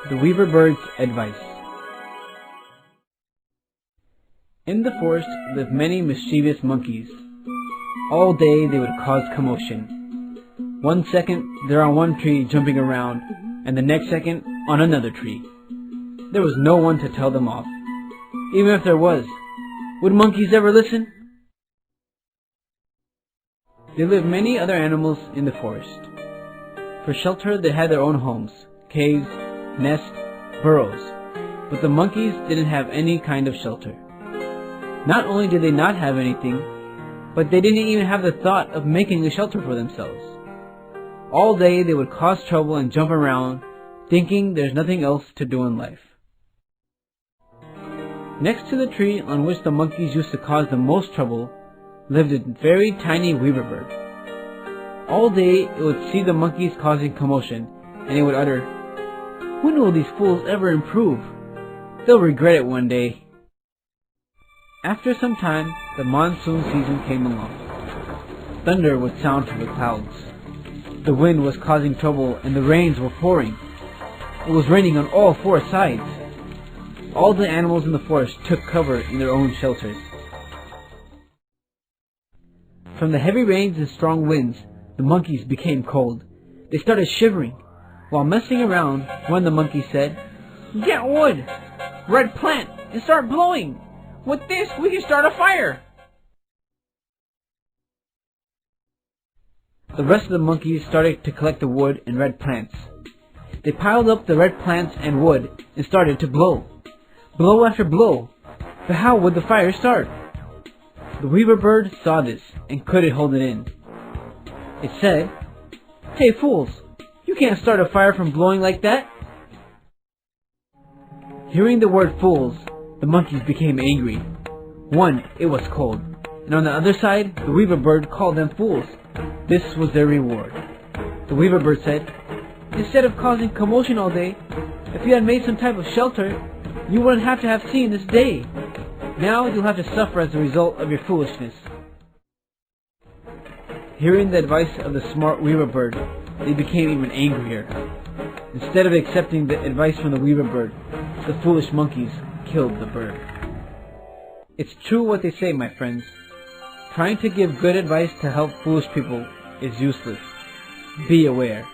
The Weaver Bird's Advice. In the forest lived many mischievous monkeys. All day they would cause commotion. One second they're on one tree jumping around, and the next second on another tree. There was no one to tell them off. Even if there was, would monkeys ever listen? There lived many other animals in the forest. For shelter they had their own homes, caves, nests, burrows, but the monkeys didn't have any kind of shelter. Not only did they not have anything, but they didn't even have the thought of making a shelter for themselves. All day they would cause trouble and jump around, thinking there's nothing else to do in life. Next to the tree on which the monkeys used to cause the most trouble lived a very tiny weaver bird. All day it would see the monkeys causing commotion, and it would utter, "When will these fools ever improve? They'll regret it one day." After some time, the monsoon season came along. Thunder would sound from the clouds. The wind was causing trouble and the rains were pouring. It was raining on all four sides. All the animals in the forest took cover in their own shelters. From the heavy rains and strong winds, the monkeys became cold. They started shivering. While messing around, one of the monkeys said, "Get wood, red plant, and start blowing. With this, we can start a fire." The rest of the monkeys started to collect the wood and red plants. They piled up the red plants and wood and started to blow. Blow after blow. But how would the fire start? The weaver bird saw this and couldn't hold it in. It said, "Hey fools, you can't start a fire from blowing like that." Hearing the word fools, the monkeys became angry. One, it was cold, and on the other side, the weaver bird called them fools. This was their reward. The weaver bird said, "Instead of causing commotion all day, if you had made some type of shelter, you wouldn't have to have seen this day. Now you'll have to suffer as a result of your foolishness." Hearing the advice of the smart weaver bird, they became even angrier. Instead of accepting the advice from the weaver bird, the foolish monkeys killed the bird. It's true what they say, my friends. Trying to give good advice to help foolish people is useless. Be aware.